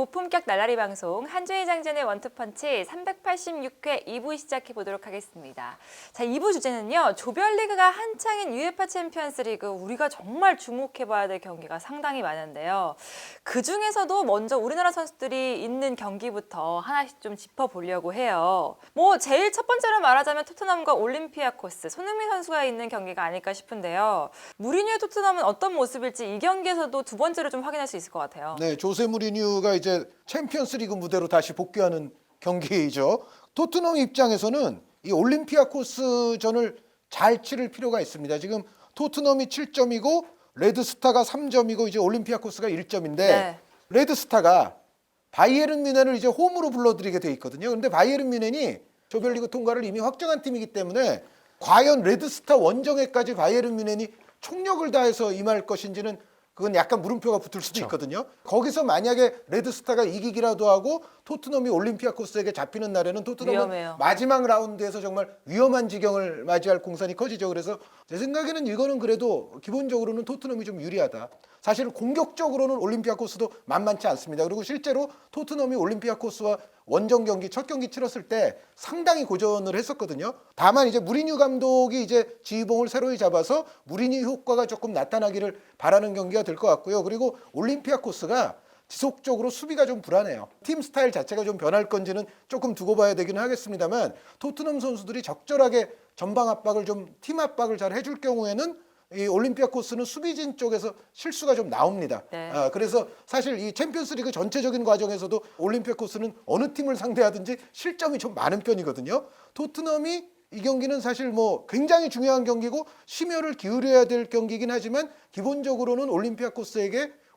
고품격 날라리 방송 한주의 장전의 원투펀치 386회 2부 시작해 보도록 하겠습니다. 자, 2부 주제는요. 조별리그가 한창인 UEFA 챔피언스 리그 우리가 정말 주목해 봐야 될 경기가 상당히 많은데요. 그중에서도 먼저 우리나라 선수들이 있는 경기부터 하나씩 좀 짚어보려고 해요. 제일 첫 번째로 말하자면 토트넘과 올림피아코스, 손흥민 선수가 있는 경기가 아닐까 싶은데요. 무리뉴의 토트넘은 어떤 모습일지 이 경기에서도 두 번째로 좀 확인할 수 있을 것 같아요. 네, 조세 무리뉴가 이제 챔피언스리그 무대로 다시 복귀하는 경기이죠. 토트넘 입장에서는 이 올림피아코스전을 잘 치를 필요가 있습니다. 지금 토트넘이 7점이고 레드스타가 3점이고 이제 올림피아코스가 1점인데 네. 레드스타가 바이에른 뮌헨을 이제 홈으로 불러들이게 돼 있거든요. 그런데 바이에른 뮌헨이 조별리그 통과를 이미 확정한 팀이기 때문에 과연 레드스타 원정에까지 바이에른 뮌헨이 총력을 다해서 임할 것인지는 그건 약간 물음표가 붙을 수도 있거든요. 거기서 만약에 레드스타가 이기기라도 하고 토트넘이 올림피아코스에게 잡히는 날에는 토트넘은 위험해요. 마지막 라운드에서 정말 위험한 지경을 맞이할 공산이 커지죠. 그래서 제 생각에는 이거는 그래도 기본적으로는 토트넘이 좀 유리하다. 사실 공격적으로는 올림피아코스도 만만치 않습니다. 그리고 실제로 토트넘이 올림피아코스와 원정 경기 첫 경기 치렀을 때 상당히 고전을 했었거든요. 다만 이제 무리뉴 감독이 이제 지휘봉을 새로이 잡아서 무리뉴 효과가 조금 나타나기를 바라는 경기가 될 것 같고요. 그리고 올림피아코스가 지속적으로 수비가 좀 불안해요. 팀 스타일 자체가 좀 변할 건지는 조금 두고 봐야 되기는 하겠습니다만 토트넘 선수들이 적절하게 전방 압박을 좀 팀 압박을 잘 해줄 경우에는 이 올림피아코스는 수비진 쪽에서 실수가 좀 나옵니다. 네. 그래서 사실 이 챔피언스리그 전체적인 과정에서도 올림피아코스는 어느 팀을 상대하든지 실점이 좀 많은 편이거든요. 토트넘이 이 경기는 사실 굉장히 중요한 경기고 심혈을 기울여야 될 경기이긴 하지만 기본적으로는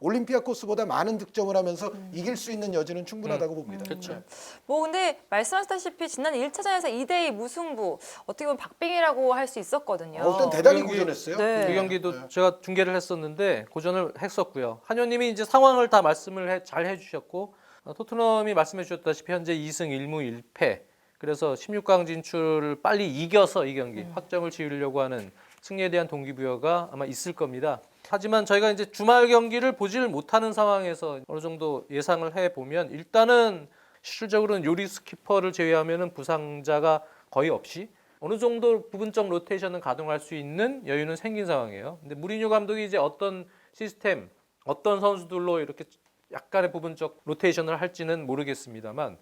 올림피아코스보다 많은 득점을 하면서 이길 수 있는 여지는 충분하다고 봅니다. 그렇죠. 근데 말씀하셨다시피 지난 1차전에서 2대2 무승부 어떻게 보면 박빙이라고 할 수 있었거든요. 일단 대단히 경기- 고전했어요. 네. 그 경기도 제가 중계를 했었는데 고전을 했었고요. 한효님이 이제 상황을 다 말씀을 잘 해주셨고 토트넘이 말씀해 주셨다시피 현재 2승 1무 1패 그래서 16강 진출을 빨리 이겨서 이 경기 확정을 지으려고 하는 승리에 대한 동기부여가 아마 있을 겁니다. 하지만 저희가 이제 주말 경기를 보지를 못하는 상황에서 어느 정도 예상을 해보면 일단은 실질적으로는 요리스 키퍼를 제외하면은 부상자가 거의 없이 어느 정도 부분적 로테이션은 가동할 수 있는 여유는 생긴 상황이에요. 근데 무리뉴 감독이 이제 어떤 시스템, 어떤 선수들로 이렇게 약간의 부분적 로테이션을 할지는 모르겠습니다만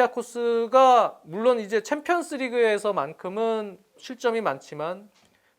올림피아코스가 물론 이제 챔피언스 리그에서만큼은 실점이 많지만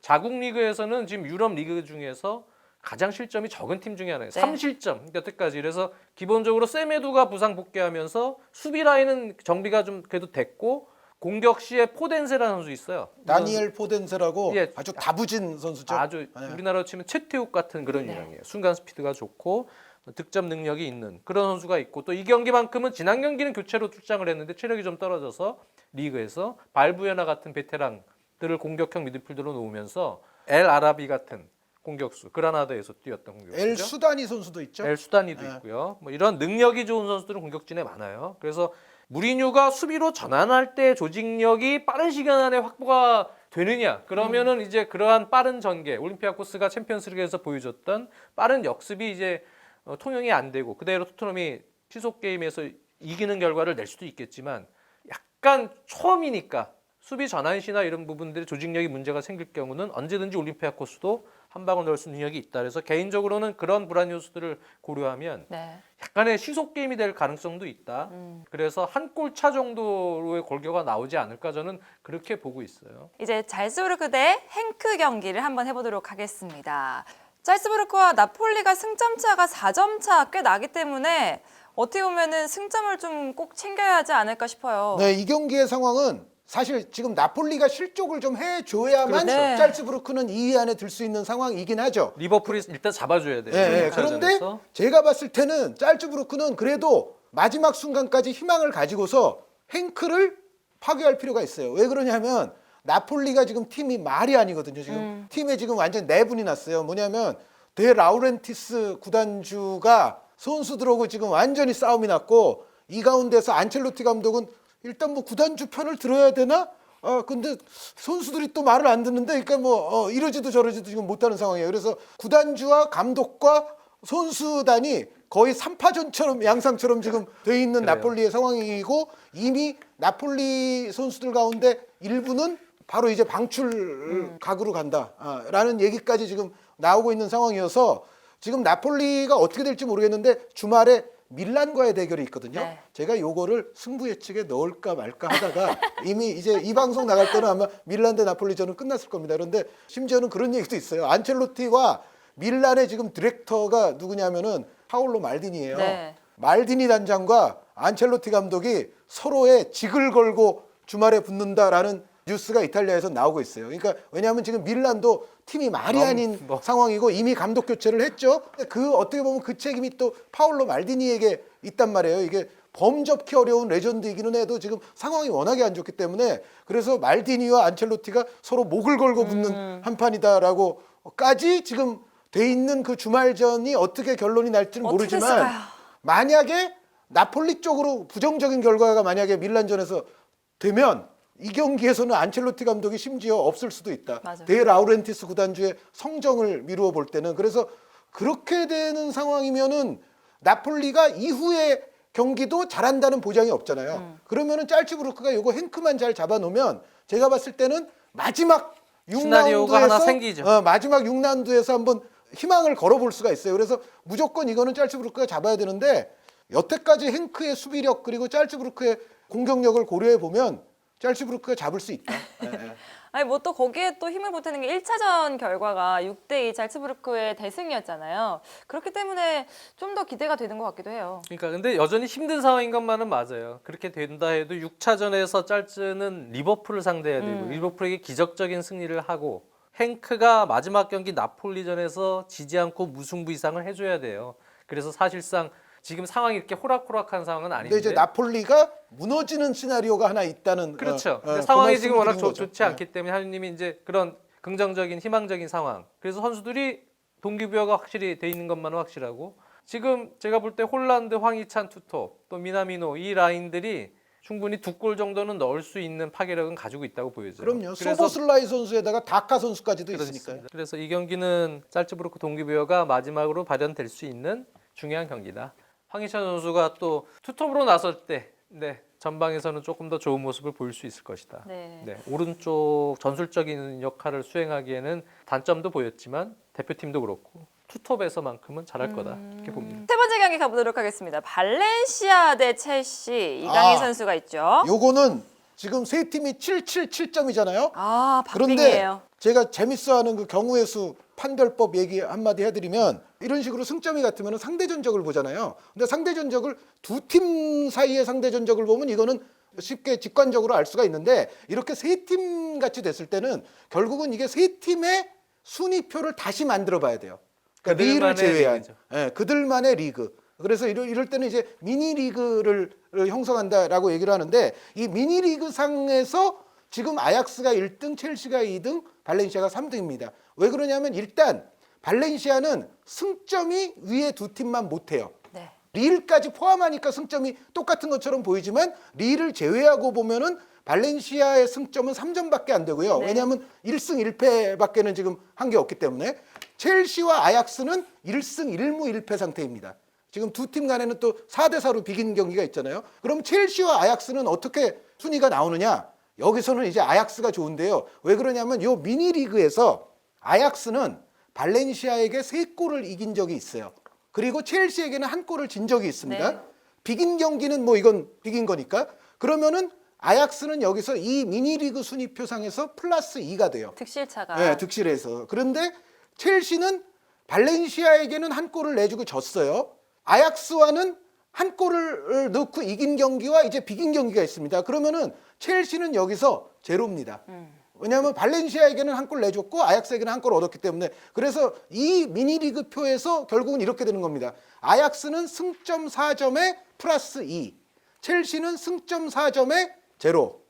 자국 리그에서는 지금 유럽 리그 중에서 가장 실점이 적은 팀 중에 하나예요. 네. 3실점 여태까지. 그래서 기본적으로 세메두가 부상 복귀하면서 수비 라인은 정비가 좀 그래도 됐고 공격 시에 포덴세라는 선수 있어요. 다니엘 포덴세라고 예. 아주 다부진 선수죠. 아주 네. 우리나라로 치면 최태욱 같은 그런 네. 유형이에요. 순간 스피드가 좋고 득점 능력이 있는 그런 선수가 있고 또 이 경기만큼은 지난 경기는 교체로 출장을 했는데 체력이 좀 떨어져서 리그에서 발부에나 같은 베테랑들을 공격형 미드필더로 놓으면서 엘 아라비 같은 공격수 그라나다에서 뛰었던 공격수죠. 엘 수다니 선수도 있죠. 엘 수다니도 네. 있고요. 이런 능력이 좋은 선수들은 공격진에 많아요. 그래서 무리뉴가 수비로 전환할 때 조직력이 빠른 시간 안에 확보가 되느냐? 그러면은 이제 그러한 빠른 전개, 올림피아코스가 챔피언스리그에서 보여줬던 빠른 역습이 이제 통용이 안 되고 그대로 토트넘이 시속 게임에서 이기는 결과를 낼 수도 있겠지만 약간 처음이니까 수비 전환시나 이런 부분들의 조직력이 문제가 생길 경우는 언제든지 올림피아코스도 한 방울 넣을 수 있는 능력이 있다. 그래서 개인적으로는 그런 불안 요소들을 고려하면 네. 약간의 시속 게임이 될 가능성도 있다. 그래서 한 골 차 정도의 골격가 나오지 않을까 저는 그렇게 보고 있어요. 이제 잘스부르크 대 행크 경기를 한번 해보도록 하겠습니다. 잘스부르크와 나폴리가 승점 차가 4점 차 꽤 나기 때문에 어떻게 보면은 승점을 좀 꼭 챙겨야 하지 않을까 싶어요. 네, 이 경기의 상황은 사실 지금 나폴리가 실족을 좀 해줘야만 그렇죠. 짤츠부르크는 2위 안에 들 수 있는 상황이긴 하죠. 리버풀이 일단 잡아줘야 돼요. 네, 그런데 제가 봤을 때는 짤츠부르크는 그래도 마지막 순간까지 희망을 가지고서 행크를 파괴할 필요가 있어요. 왜 그러냐면 나폴리가 지금 팀이 말이 아니거든요. 지금 팀에 지금 완전 내분이 났어요. 뭐냐면 데 라우렌티스 구단주가 선수들하고 지금 완전히 싸움이 났고 이 가운데서 안첼로티 감독은 일단 구단주 편을 들어야 되나? 근데 선수들이 또 말을 안 듣는데 그러니까 이러지도 저러지도 지금 못하는 상황이에요. 그래서 구단주와 감독과 선수단이 거의 3파전처럼 양상처럼 지금 돼 있는 그래요. 나폴리의 상황이고 이미 나폴리 선수들 가운데 일부는 바로 이제 방출 각으로 간다라는 얘기까지 지금 나오고 있는 상황이어서 지금 나폴리가 어떻게 될지 모르겠는데 주말에 밀란과의 대결이 있거든요. 네. 제가 요거를 승부 예측에 넣을까 말까 하다가 이미 이제 이 방송 나갈 때는 아마 밀란 대 나폴리전은 끝났을 겁니다. 그런데 심지어는 그런 얘기도 있어요. 안첼로티와 밀란의 지금 디렉터가 누구냐면은 파올로 말디니예요. 네. 말디니 단장과 안첼로티 감독이 서로의 직을 걸고 주말에 붙는다라는 뉴스가 이탈리아에서 나오고 있어요. 그러니까 왜냐하면 지금 밀란도 팀이 말이 아닌 상황이고 이미 감독 교체를 했죠. 그 어떻게 보면 그 책임이 또 파올로 말디니에게 있단 말이에요. 이게 범접기 어려운 레전드이기는 해도 지금 상황이 워낙에 안 좋기 때문에 그래서 말디니와 안첼로티가 서로 목을 걸고 붙는 한판이다라고까지 지금 돼 있는 그 주말전이 어떻게 결론이 날지는 어떻게 모르지만 됐을까요? 만약에 나폴리 쪽으로 부정적인 결과가 만약에 밀란전에서 되면 이 경기에서는 안첼로티 감독이 심지어 없을 수도 있다. 맞아요. 데 라우렌티스 구단주의 성정을 미루어 볼 때는 그래서 그렇게 되는 상황이면은 나폴리가 이후에 경기도 잘한다는 보장이 없잖아요. 그러면은 짤츠부르크가 요거 행크만 잘 잡아놓으면 제가 봤을 때는 마지막 시나리오가 하나 6라운드에서 생기죠. 마지막 6라운드에서 한번 희망을 걸어볼 수가 있어요. 그래서 무조건 이거는 짤츠부르크가 잡아야 되는데 여태까지 행크의 수비력 그리고 짤츠부르크의 공격력을 고려해 보면 짤츠부르크가 잡을 수 있다. 예, 예. 아니 뭐 또 거기에 또 힘을 보태는 게 1차전 결과가 6대2 잘츠부르크의 대승이었잖아요. 그렇기 때문에 좀 더 기대가 되는 것 같기도 해요. 그러니까 근데 여전히 힘든 상황인 것만은 맞아요. 그렇게 된다 해도 6차전에서 짤츠는 리버풀을 상대해야 되고 리버풀에게 기적적인 승리를 하고 행크가 마지막 경기 나폴리전에서 지지 않고 무승부 이상을 해줘야 돼요. 그래서 사실상 지금 상황이 이렇게 호락호락한 상황은 아닌데. 근데 이제 나폴리가 무너지는 시나리오가 하나 있다는 그렇죠. 근데 그 상황이 말씀을 지금 워낙 드린 거죠. 좋지 않기 때문에 하느님이 이제 그런 긍정적인 희망적인 상황. 그래서 선수들이 동기부여가 확실히 돼 있는 것만은 확실하고 지금 제가 볼 때 홀란드, 황희찬, 투톱 또 미나미노 이 라인들이 충분히 2골 정도는 넣을 수 있는 파괴력은 가지고 있다고 보여져요. 그럼요. 그래서 소보슬라이 선수에다가 다카 선수까지도 있으니까요. 그렇습니다. 그래서 이 경기는 짤츠부르크 동기부여가 마지막으로 발현될 수 있는 중요한 경기다. 황희찬 선수가 또 투톱으로 나설 때 전방에서는 조금 더 좋은 모습을 보일 수 있을 것이다. 네. 오른쪽 전술적인 역할을 수행하기에는 단점도 보였지만 대표팀도 그렇고 투톱에서만큼은 잘할 거다 이렇게 봅니다. 세 번째 경기 가보도록 하겠습니다. 발렌시아 대 첼시 이강인 선수가 있죠. 요거는 지금 세 팀이 777점이잖아요. 아, 그런데 박빙이에요. 제가 재밌어하는 그 경우의 수 판별법 얘기 한마디 해드리면 이런 식으로 승점이 같으면 상대 전적을 보잖아요. 근데 상대 전적을 두 팀 사이의 상대 전적을 보면 이거는 쉽게 직관적으로 알 수가 있는데 이렇게 세 팀 같이 됐을 때는 결국은 이게 세 팀의 순위표를 다시 만들어 봐야 돼요. 그러니까 리를 그들만의 제외한 리그죠. 그들만의 리그. 그래서 이럴 때는 이제 미니 리그를 형성한다라고 얘기를 하는데 이 미니 리그 상에서 지금 아약스가 1등, 첼시가 2등, 발렌시아가 3등입니다. 왜 그러냐면 일단 발렌시아는 승점이 위에 두 팀만 못해요. 네. 릴까지 포함하니까 승점이 똑같은 것처럼 보이지만 릴을 제외하고 보면은 발렌시아의 승점은 3점밖에 안 되고요. 네. 왜냐하면 1승 1패밖에는 지금 한 게 없기 때문에 첼시와 아약스는 1승 1무 1패 상태입니다. 지금 두 팀 간에는 또 4대 4로 비긴 경기가 있잖아요. 그럼 첼시와 아약스는 어떻게 순위가 나오느냐? 여기서는 이제 아약스가 좋은데요. 왜 그러냐면 요 미니 리그에서 아약스는 발렌시아에게 3골을 이긴 적이 있어요. 그리고 첼시에게는 1골을 진 적이 있습니다. 네. 비긴 경기는 뭐 이건 비긴 거니까. 그러면은 아약스는 여기서 이 미니리그 순위표상에서 플러스 2가 돼요. 득실차가. 네, 득실해서. 그런데 첼시는 발렌시아에게는 1골을 내주고 졌어요. 아약스와는 1골을 넣고 이긴 경기와 이제 비긴 경기가 있습니다. 그러면은 첼시는 여기서 제로입니다. 왜냐하면 발렌시아에게는 1골 내줬고 아약스에게는 1골 얻었기 때문에 그래서 이 미니리그 표에서 결국은 이렇게 되는 겁니다. 아약스는 승점 4점에 플러스 2, 첼시는 승점 4점에 제로,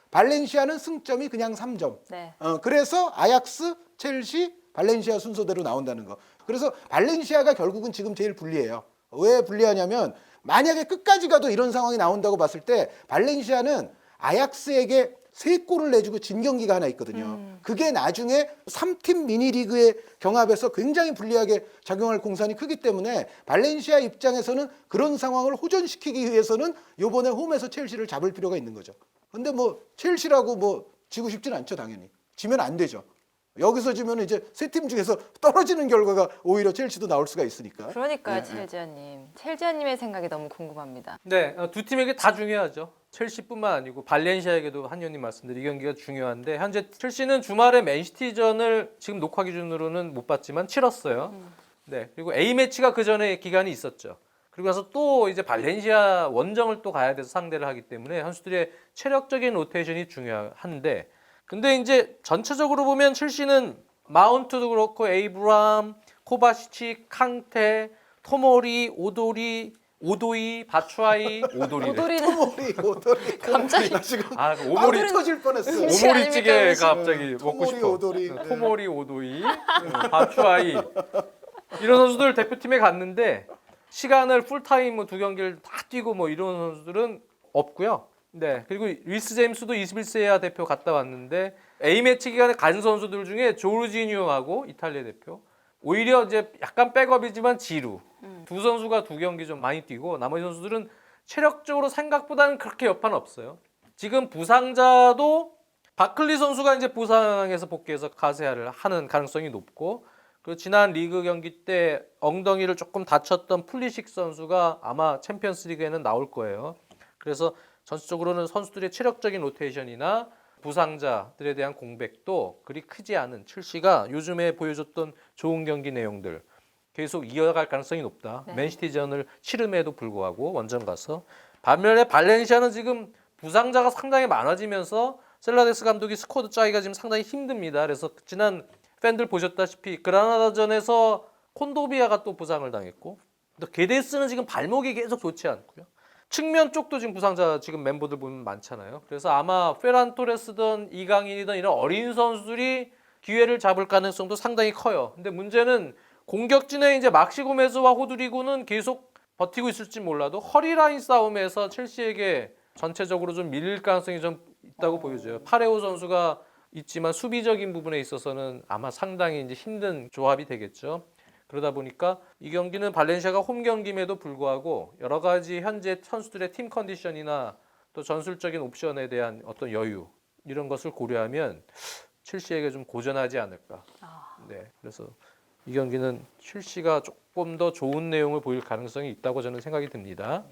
발렌시아는 승점이 그냥 3점. 네. 그래서 아약스, 첼시, 발렌시아 순서대로 나온다는 거. 그래서 발렌시아가 결국은 지금 제일 불리해요. 왜 불리하냐면 만약에 끝까지 가도 이런 상황이 나온다고 봤을 때 발렌시아는 아약스에게 3골을 내주고 진 경기가 하나 있거든요. 그게 나중에 3팀 미니리그의 경합에서 굉장히 불리하게 작용할 공산이 크기 때문에 발렌시아 입장에서는 그런 상황을 호전시키기 위해서는 이번에 홈에서 첼시를 잡을 필요가 있는 거죠. 근데 뭐 첼시라고 뭐 지고 싶진 않죠, 당연히. 지면 안 되죠. 여기서 지면 이제 세 팀 중에서 떨어지는 결과가 오히려 첼시도 나올 수가 있으니까. 그러니까요, 네, 네. 첼지아님. 첼지아님의 생각이 너무 궁금합니다. 네, 두 팀에게 다 중요하죠. 첼시뿐만 아니고 발렌시아에게도 한의원님 말씀대로 이 경기가 중요한데 현재 첼시는 주말에 맨시티전을 지금 녹화 기준으로는 못 봤지만 치렀어요. 네, 그리고 A 매치가 그 전에 기간이 있었죠. 그리고 나서 또 이제 발렌시아 원정을 또 가야 돼서 상대를 하기 때문에 선수들의 체력적인 로테이션이 중요한데, 근데 이제 전체적으로 보면 첼시는 마운트도 그렇고 에이브람, 코바시치, 캉테, 토모리, 오도이, 바추아이, 오도리네. 오돌이는 오돌이. 갑자기 지금 아, 오돌이 오모리 터질 뻔했어요. 음식 아닙니까, 오모리찌개가 음식? 갑자기 먹고 토모리, 싶어. 오도리. 토모리, 오도이, 바추아이 이런 선수들 대표팀에 갔는데 시간을 풀타임 뭐 2경기를 다 뛰고 뭐 이런 선수들은 없고요. 네, 그리고 리스 제임스도 21세 이하 대표 갔다 왔는데 A 매치 기간에 간 선수들 중에 조르지뉴하고 이탈리아 대표, 오히려 이제 약간 백업이지만 지루 두 선수가 2경기 좀 많이 뛰고 나머지 선수들은 체력적으로 생각보다는 그렇게 여파는 없어요. 지금 부상자도 바클리 선수가 이제 부상에서 복귀해서 가세아를 하는 가능성이 높고, 그리고 지난 리그 경기 때 엉덩이를 조금 다쳤던 플리식 선수가 아마 챔피언스리그에는 나올 거예요. 그래서 전체적으로는 선수들의 체력적인 로테이션이나 부상자들에 대한 공백도 그리 크지 않은 첼시가 요즘에 보여줬던 좋은 경기 내용들 계속 이어갈 가능성이 높다. 네. 맨시티전을 치름에도 불구하고 원정 가서. 반면에 발렌시아는 지금 부상자가 상당히 많아지면서 셀라데스 감독이 스쿼드 짜기가 지금 상당히 힘듭니다. 그래서 지난 팬들 보셨다시피 그라나다전에서 콘도비아가 또 부상을 당했고, 또 게데스는 지금 발목이 계속 좋지 않고요. 측면 쪽도 지금 부상자 지금 멤버들 보면 많잖아요. 그래서 아마 페란 토레스든 이강인이든 이런 어린 선수들이 기회를 잡을 가능성도 상당히 커요. 근데 문제는 공격진에 이제 막시 고메즈와 호드리고는 계속 버티고 있을지 몰라도 허리라인 싸움에서 첼시에게 전체적으로 좀 밀릴 가능성이 좀 있다고 보여져요. 파레오 선수가 있지만 수비적인 부분에 있어서는 아마 상당히 이제 힘든 조합이 되겠죠. 그러다 보니까 이 경기는 발렌시아가 홈 경기임에도 불구하고 여러 가지 현재 선수들의 팀 컨디션이나 또 전술적인 옵션에 대한 어떤 여유 이런 것을 고려하면 첼시에게 좀 고전하지 않을까. 네, 그래서 이 경기는 첼시가 조금 더 좋은 내용을 보일 가능성이 있다고 저는 생각이 듭니다.